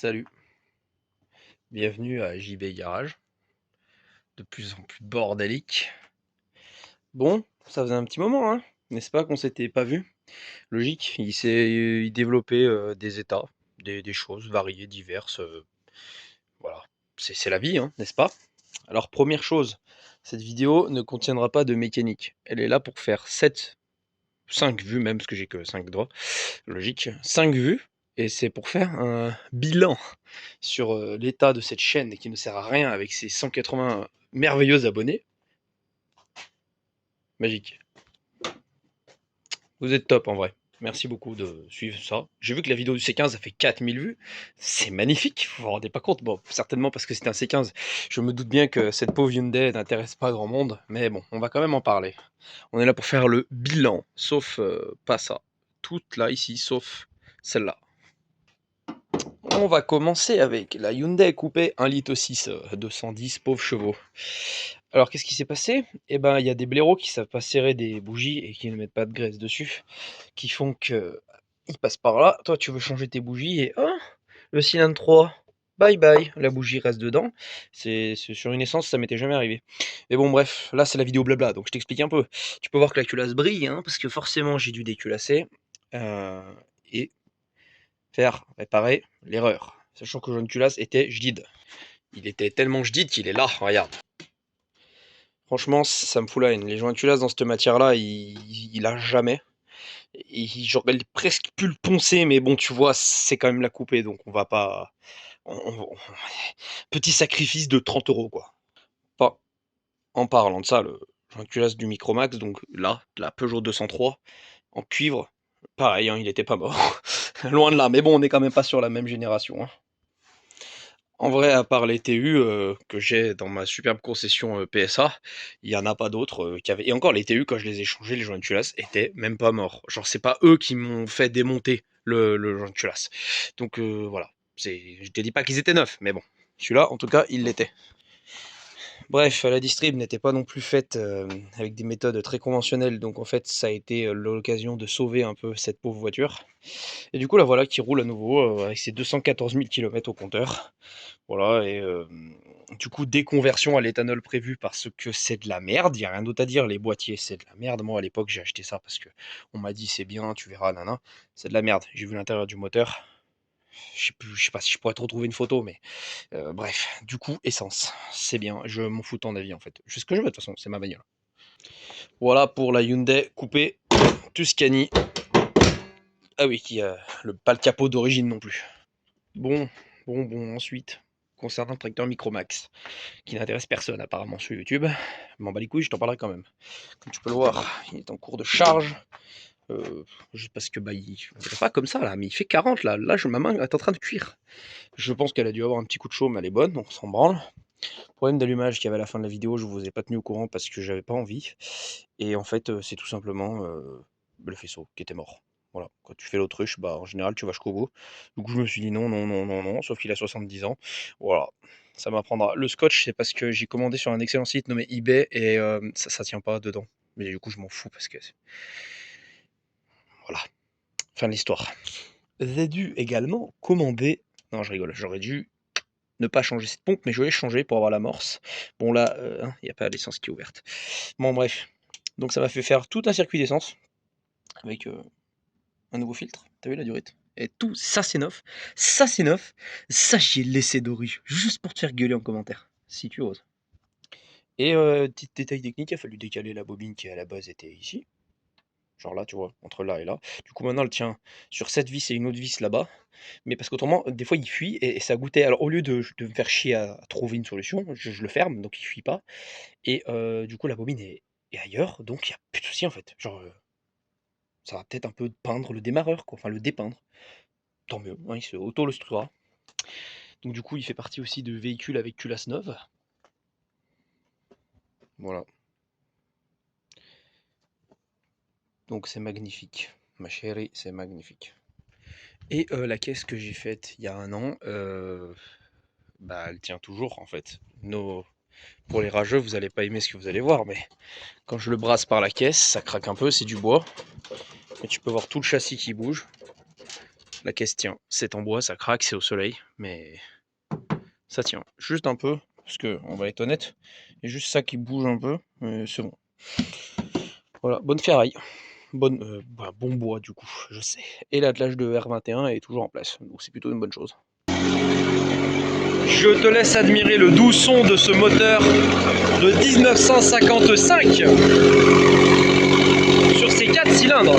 Salut, bienvenue à JB Garage, de plus en plus bordélique. Bon, ça faisait un petit moment, hein, n'est-ce pas qu'on s'était pas vu? Logique, il développait des états, des choses variées, diverses, voilà, c'est la vie, hein, n'est-ce pas? Alors première chose, cette vidéo ne contiendra pas de mécanique. Elle est là pour faire 5 vues même, parce que j'ai que 5 doigts, logique, 5 vues, et c'est pour faire un bilan sur l'état de cette chaîne qui ne sert à rien avec ses 180 merveilleux abonnés. Magique. Vous êtes top en vrai. Merci beaucoup de suivre ça. J'ai vu que la vidéo du C15 a fait 4000 vues. C'est magnifique, vous vous rendez pas compte. Bon, certainement parce que c'était un C15. Je me doute bien que cette pauvre Hyundai n'intéresse pas grand monde. Mais bon, on va quand même en parler. On est là pour faire le bilan. Sauf pas ça. Toutes là, ici, sauf celle-là. On va commencer avec la Hyundai Coupé 1,6 litre, 210 pauvres chevaux. Alors qu'est-ce qui s'est passé? Eh ben il y a des blaireaux qui savent pas serrer des bougies et qui ne mettent pas de graisse dessus, qui font que ils passent par là. Toi tu veux changer tes bougies et oh, le cylindre 3, bye bye, la bougie reste dedans. C'est sur une essence, ça m'était jamais arrivé. Mais bon bref, là c'est la vidéo blabla, donc je t'explique un peu. Tu peux voir que la culasse brille, hein, parce que forcément j'ai dû déculasser et faire réparer l'erreur. Sachant que le jaune culasse était jdid. Il était tellement jdid qu'il est là, regarde. Franchement, ça me fout la haine. Les joints culasse dans cette matière-là, il a jamais. J'aurais presque pu le poncer, mais bon, tu vois, c'est quand même la couper, donc on va pas. Petit sacrifice de 30 euros, quoi. Pas. En parlant de ça, le joint culasse du Micromax, donc là, la Peugeot 203, en cuivre, pareil, hein, il était pas mort. Loin de là, mais bon, on n'est quand même pas sur la même génération, hein. En vrai, à part les TU que j'ai dans ma superbe concession PSA, il y en a pas d'autres qui avaient. Et encore, les TU, quand je les ai changés, les joints de culasse étaient même pas morts. Genre, c'est pas eux qui m'ont fait démonter le joint de culasse. Donc voilà. Je te dis pas qu'ils étaient neufs, mais bon. Celui-là, en tout cas, il l'était. Bref, la distrib n'était pas non plus faite avec des méthodes très conventionnelles, donc en fait, ça a été l'occasion de sauver un peu cette pauvre voiture. Et du coup, la voilà qui roule à nouveau avec ses 214 000 km au compteur. Voilà, et du coup, déconversion à l'éthanol prévu parce que c'est de la merde, il y a rien d'autre à dire, les boîtiers, c'est de la merde. Moi, à l'époque, j'ai acheté ça parce que on m'a dit: «C'est bien, tu verras, nana». C'est de la merde. J'ai vu l'intérieur du moteur, je sais pas si je pourrais te retrouver une photo, mais bref. Du coup, essence, c'est bien, je m'en fous de ton avis, en fait. Je fais ce que je veux, de toute façon, c'est ma bagnole. Voilà pour la Hyundai coupée Tuscany. Ah oui, qui a pas le capot d'origine non plus. Bon, ensuite, concernant le tracteur Micromax, qui n'intéresse personne apparemment sur YouTube. Je m'en bats les couilles, je t'en parlerai quand même. Comme tu peux le voir, il est en cours de charge. Juste parce que bah on dirait pas comme ça là, mais il fait 40 là. Là, ma main est en train de cuire. Je pense qu'elle a dû avoir un petit coup de chaud, mais elle est bonne, donc on s'en branle. Problème d'allumage qu'il y avait à la fin de la vidéo, je vous ai pas tenu au courant parce que j'avais pas envie. Et en fait, c'est tout simplement le faisceau qui était mort. Voilà, quand tu fais l'autruche, bah en général tu vas jusqu'au bout. Du coup je me suis dit non, non, non, non, non, sauf qu'il a 70 ans. Voilà, ça m'apprendra. Le scotch, c'est parce que j'ai commandé sur un excellent site nommé eBay et ça tient pas dedans. Mais du coup je m'en fous parce que voilà, fin de l'histoire. J'ai dû également commander. Non, je rigole, j'aurais dû ne pas changer cette pompe, mais je vais changer pour avoir l'amorce. Bon là, il n'y a pas l'essence qui est ouverte. Bon bref, donc ça m'a fait faire tout un circuit d'essence avec un nouveau filtre. T'as vu la durite? Et tout, ça c'est neuf, ça c'est neuf, ça j'y ai laissé Doru, juste pour te faire gueuler en commentaire, si tu oses. Et petit détail technique, il a fallu décaler la bobine qui à la base était ici, genre là tu vois, entre là et là. Du coup maintenant elle tient sur cette vis et une autre vis là-bas, mais parce qu'autrement des fois il fuit et ça goûtait. Alors au lieu de me faire chier à trouver une solution, je le ferme, donc il fuit pas. Et du coup la bobine est ailleurs, donc il y a plus de souci en fait. Genre ça va peut-être un peu peindre le démarreur quoi, enfin le dépeindre. Tant mieux, hein, il se auto-lustrera. Donc du coup, il fait partie aussi de véhicules avec culasse neuve. Voilà. Donc c'est magnifique. Ma chérie, c'est magnifique. Et la caisse que j'ai faite il y a un an, bah elle tient toujours en fait. Pour les rageux, vous n'allez pas aimer ce que vous allez voir, mais quand je le brasse par la caisse, ça craque un peu, c'est du bois. Et tu peux voir tout le châssis qui bouge. La caisse tient. C'est en bois, ça craque, c'est au soleil, mais ça tient. Juste un peu, parce que on va être honnête, il y a juste ça qui bouge un peu, mais c'est bon. Voilà, bonne ferraille. Bon bois du coup, je sais. Et l'attelage de R21 est toujours en place, donc c'est plutôt une bonne chose. Je te laisse admirer le doux son de ce moteur de 1955 sur ses 4 cylindres.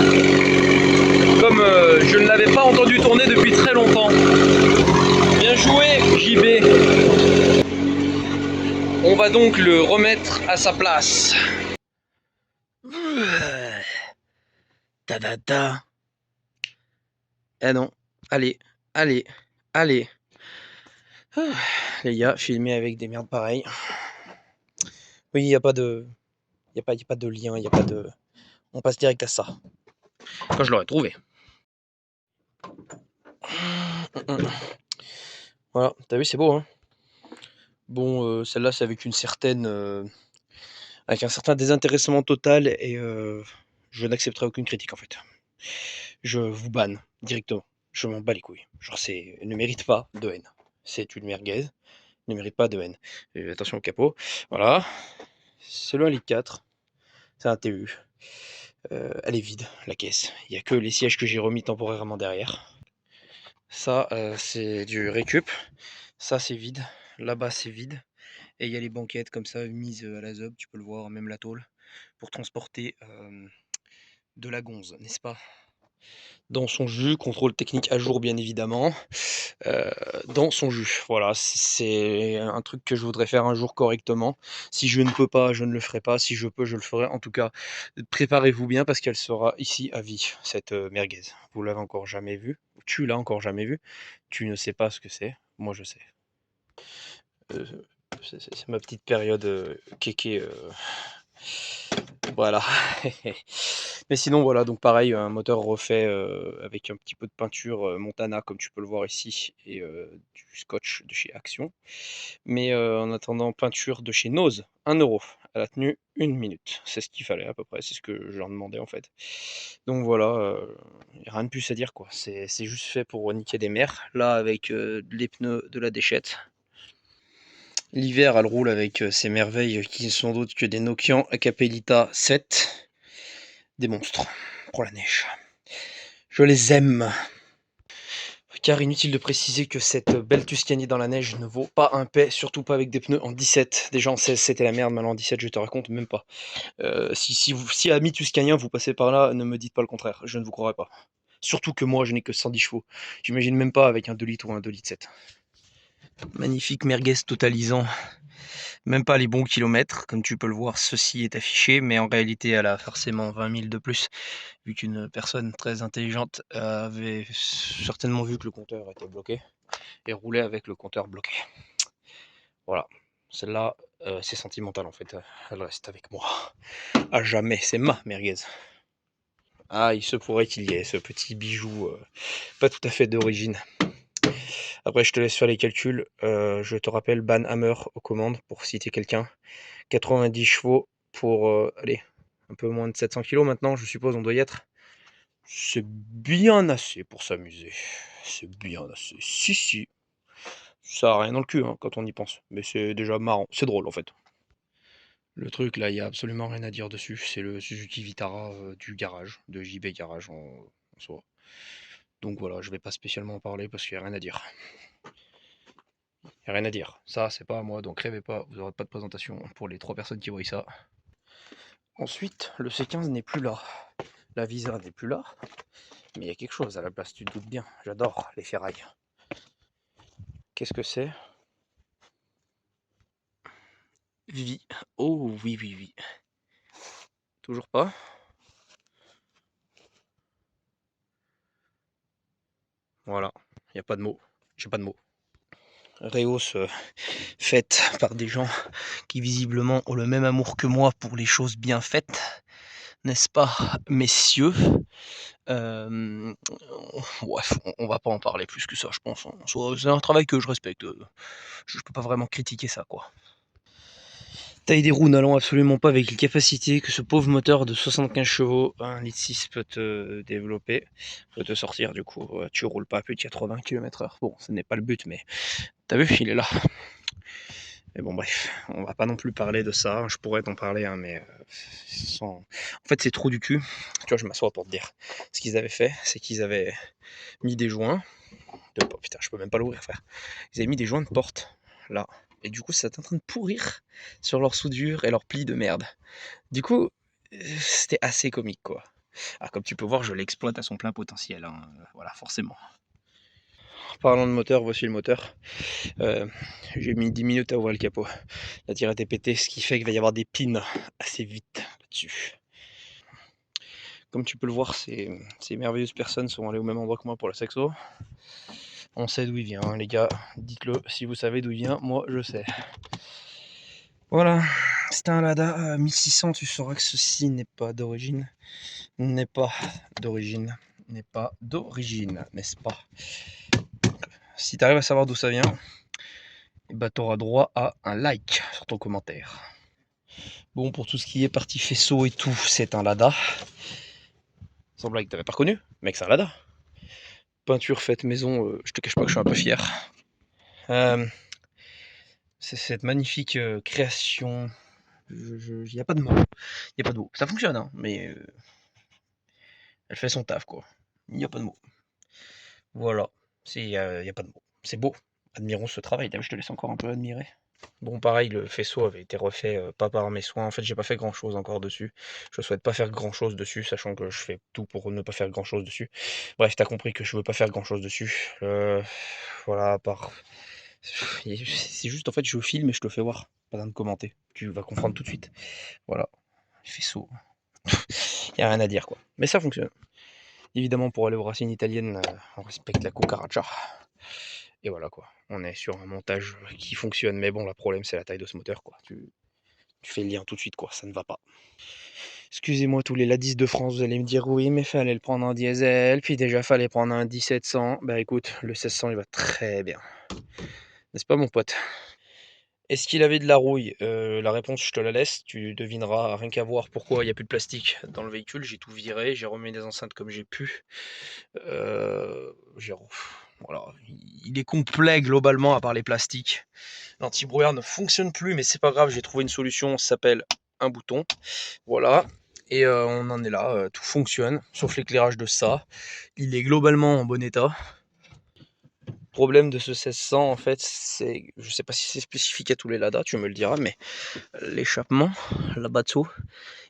Comme je ne l'avais pas entendu tourner depuis très longtemps. Bien joué, JB. On va donc le remettre à sa place. Ta. Eh non, allez, allez, allez. Les gars, filmer avec des merdes pareilles. Oui, il n'y a pas de... Il n'y a pas de lien, il n'y a pas de... On passe direct à ça. Quand je l'aurai trouvé. Voilà, t'as vu, c'est beau, hein. Bon, celle-là, c'est avec une certaine... avec un certain désintéressement total et je n'accepterai aucune critique, en fait. Je vous banne directement. Je m'en bats les couilles. Genre, ne mérite pas de haine. C'est une merguez, ne mérite pas de haine. Et attention au capot. Voilà. C'est le 1,4 litre. C'est un TU. Elle est vide, la caisse. Il n'y a que les sièges que j'ai remis temporairement derrière. Ça, c'est du récup. Ça, c'est vide. Là-bas, c'est vide. Et il y a les banquettes comme ça, mises à la zob, tu peux le voir, même la tôle, pour transporter de la gonze, n'est-ce pas? Dans son jus, contrôle technique à jour bien évidemment, dans son jus. Voilà, c'est un truc que je voudrais faire un jour correctement. Si je ne peux pas, je ne le ferai pas. Si je peux, je le ferai. En tout cas, préparez-vous bien parce qu'elle sera ici à vie, cette merguez. Vous l'avez encore jamais vue. Tu l'as encore jamais vue. Tu ne sais pas ce que c'est. Moi, je sais. C'est ma petite période kéké. Voilà. Mais sinon, voilà, donc pareil, un moteur refait avec un petit peu de peinture Montana, comme tu peux le voir ici, et du scotch de chez Action. Mais en attendant, peinture de chez Nose, 1 €. Elle a tenu 1 minute. C'est ce qu'il fallait à peu près, c'est ce que je leur demandais en fait. Donc voilà, rien de plus à dire quoi. C'est juste fait pour niquer des mers. Là, avec les pneus de la déchette. L'hiver, elle roule avec ces merveilles qui ne sont d'autres que des Nokian Acapelita 7. Des monstres pour la neige. Je les aime. Car inutile de préciser que cette belle Tuscany dans la neige ne vaut pas un paix, surtout pas avec des pneus en 17. Déjà en 16 c'était la merde, maintenant en 17 je te raconte même pas. Si amis tuscaniens vous passez par là, ne me dites pas le contraire, je ne vous croirai pas. Surtout que moi je n'ai que 110 chevaux. J'imagine même pas avec un 2 litres ou un 2 litres 7. Magnifique merguez totalisant même pas les bons kilomètres, comme tu peux le voir, ceci est affiché, mais en réalité elle a forcément 20 000 de plus, vu qu'une personne très intelligente avait certainement vu que le compteur était bloqué, et roulait avec le compteur bloqué. Voilà, celle-là, c'est sentimental en fait, elle reste avec moi, à jamais, c'est ma merguez. Ah, il se pourrait qu'il y ait ce petit bijou, pas tout à fait d'origine. Après, je te laisse faire les calculs. Je te rappelle, Ban Hammer aux commandes pour citer quelqu'un. 90 chevaux pour, allez, un peu moins de 700 kg maintenant, je suppose, on doit y être. C'est bien assez pour s'amuser. C'est bien assez. Si. Ça a rien dans le cul hein, quand on y pense. Mais c'est déjà marrant. C'est drôle en fait. Le truc là, il n'y a absolument rien à dire dessus. C'est le Suzuki Vitara du garage, de JB Garage en soi. Donc voilà, je vais pas spécialement en parler parce qu'il n'y a rien à dire. Il n'y a rien à dire. Ça, c'est pas à moi, donc rêvez pas, vous n'aurez pas de présentation pour les 3 personnes qui voient ça. Ensuite, le C15 n'est plus là. La Visa n'est plus là. Mais il y a quelque chose à la place, tu te doutes bien. J'adore les ferrailles. Qu'est-ce que c'est? Vivi. Oh oui. Toujours pas? Voilà, il n'y a pas de mots. J'ai pas de mots. Réhausse faite par des gens qui visiblement ont le même amour que moi pour les choses bien faites. N'est-ce pas, messieurs? Bref, on va pas en parler plus que ça, je pense. C'est un travail que je respecte. Je peux pas vraiment critiquer ça, quoi. Taille des roues n'allant absolument pas avec les capacités que ce pauvre moteur de 75 chevaux, 1,6 litre peut te développer, peut te sortir du coup. Tu roules pas à plus de 80 km/h. Bon, ce n'est pas le but, mais t'as vu, il est là. Mais bon, bref, on va pas non plus parler de ça. Je pourrais t'en parler, hein, mais sans... En fait, c'est trop du cul. Tu vois, je m'assois pour te dire. Ce qu'ils avaient fait, c'est qu'ils avaient mis des joints. Oh, putain, je peux même pas l'ouvrir, frère. Ils avaient mis des joints de porte, là. Et du coup, ça est en train de pourrir sur leur soudure et leur pli de merde. Du coup, c'était assez comique, quoi. Ah, comme tu peux voir, je l'exploite à son plein potentiel, hein. Voilà, forcément. Parlant de moteur, voici le moteur. J'ai mis 10 minutes à ouvrir le capot. La tirette est pétée, ce qui fait qu'il va y avoir des pins assez vite là-dessus. Comme tu peux le voir, ces merveilleuses personnes sont allées au même endroit que moi pour le saxo. On sait d'où il vient, hein, les gars. Dites-le si vous savez d'où il vient, moi je sais. Voilà, c'est un Lada 1600, tu sauras que ceci n'est pas d'origine. N'est pas d'origine, n'est-ce pas? Si tu arrives à savoir d'où ça vient, bah, tu auras droit à un like sur ton commentaire. Bon, pour tout ce qui est partie faisceau et tout, c'est un Lada. Sans blague, t'avais pas reconnu? Mec, c'est un Lada. Peinture faite maison, je te cache pas que je suis un peu fier. C'est cette magnifique création. Il n'y a pas de mots. Il n'y a pas de mots. Ça fonctionne, hein, mais elle fait son taf, quoi. Il n'y a pas de mots. Voilà. Il n'y a pas de mots. C'est beau. Admirons ce travail. Je te laisse encore un peu admirer. Bon, pareil, le faisceau avait été refait, pas par mes soins. En fait, j'ai pas fait grand chose encore dessus. Je souhaite pas faire grand chose dessus, sachant que je fais tout pour ne pas faire grand chose dessus. Bref, t'as compris que je veux pas faire grand chose dessus. Voilà, c'est juste, en fait, je filme et je te fais voir. Pas besoin de commenter. Tu vas comprendre tout de suite. Voilà. Faisceau. Y a rien à dire, quoi. Mais ça fonctionne. Évidemment, pour aller aux racines italiennes, on respecte la cucaracha. Et voilà, quoi. On est sur un montage qui fonctionne. Mais bon, le problème, c'est la taille de ce moteur, quoi. Tu fais le lien tout de suite, quoi. Ça ne va pas. Excusez-moi tous les ladis de France, vous allez me dire oui, mais fallait le prendre en diesel, puis déjà fallait prendre un 1700. Bah écoute, le 1600 il va très bien. N'est-ce pas mon pote? Est-ce qu'il avait de la rouille? La réponse, je te la laisse. Tu devineras rien qu'à voir pourquoi il n'y a plus de plastique dans le véhicule. J'ai tout viré, j'ai remis des enceintes comme j'ai pu. Voilà. Il est complet globalement à part les plastiques. L'anti-brouillard ne fonctionne plus, mais c'est pas grave, j'ai trouvé une solution, ça s'appelle un bouton. Voilà. Et on en est là, tout fonctionne, sauf l'éclairage de ça. Il est globalement en bon état. Le problème de ce 1600, en fait, c'est, je sais pas si c'est spécifique à tous les Lada, tu me le diras, mais l'échappement, là-bas dessous,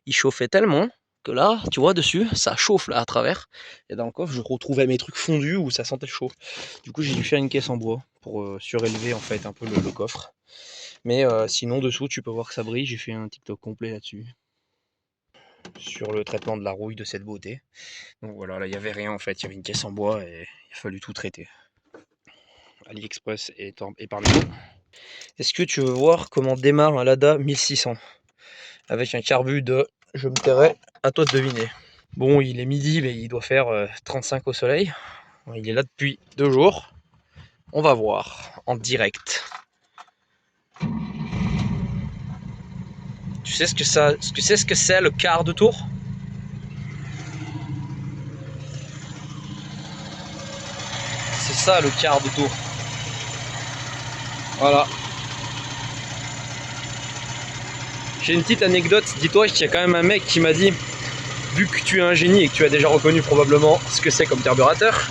il chauffait tellement que là, tu vois, dessus, ça chauffe là à travers. Et dans le coffre, je retrouvais mes trucs fondus où ça sentait chaud. Du coup, j'ai dû faire une caisse en bois pour surélever en fait un peu le coffre. Mais sinon, dessous, tu peux voir que ça brille. J'ai fait un TikTok complet là-dessus. Sur le traitement de la rouille de cette beauté. Donc voilà, là, il n'y avait rien en fait. Il y avait une caisse en bois et il a fallu tout traiter. AliExpress est parmi nous. Est-ce que tu veux voir comment démarre un Lada 1600 avec un carbu de, je me tairai, à toi de deviner. Bon, il est midi, mais il doit faire 35 au soleil. Il est là depuis 2 jours. On va voir en direct. Tu sais ce que c'est le quart de tour? C'est ça le quart de tour. Voilà. J'ai une petite anecdote. Dis-toi qu'il y a quand même un mec qui m'a dit, vu que tu es un génie et que tu as déjà reconnu probablement ce que c'est comme carburateur,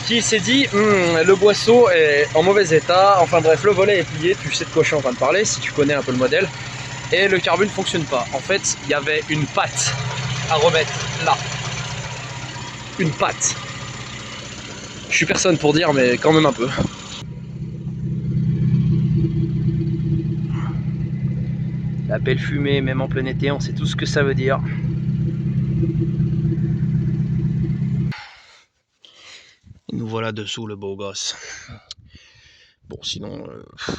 qui s'est dit le boisseau est en mauvais état, enfin bref, le volet est plié, tu sais de quoi je suis en train de parler si tu connais un peu le modèle, et le carbu ne fonctionne pas. En fait, il y avait une patte à remettre là. Une patte. Je suis personne pour dire, mais quand même un peu. La belle fumée, même en plein été, on sait tout ce que ça veut dire. Et nous voilà dessous, le beau gosse. Bon, sinon,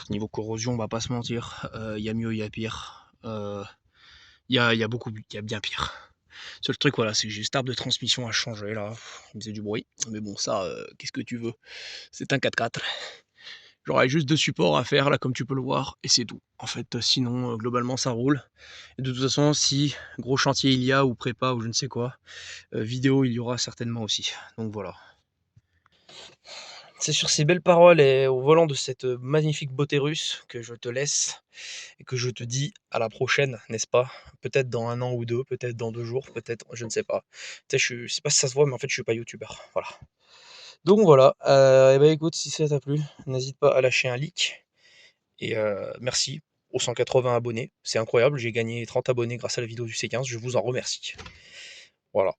niveau corrosion, on va pas se mentir. Y a mieux, y a pire. Y a bien pire. Seul truc, voilà, c'est que j'ai cette arbre de transmission à changer là. Il me faisait du bruit. Mais bon, ça, qu'est-ce que tu veux? C'est un 4x4. J'aurais juste 2 supports à faire là comme tu peux le voir et c'est tout. En fait, sinon, globalement ça roule et de toute façon si gros chantier il y a ou prépa ou je ne sais quoi, vidéo il y aura certainement aussi. Donc voilà. C'est sur ces belles paroles et au volant de cette magnifique beauté russe que je te laisse et que je te dis à la prochaine, n'est-ce pas? Peut-être dans 1 an ou 2, peut-être dans 2 jours, peut-être, je ne sais pas. Tu sais, je sais pas si ça se voit, mais en fait, je suis pas youtubeur. Voilà. Donc voilà, et bah, écoute, si ça t'a plu, n'hésite pas à lâcher un like et merci aux 180 abonnés. C'est incroyable, j'ai gagné 30 abonnés grâce à la vidéo du C15, je vous en remercie. Voilà.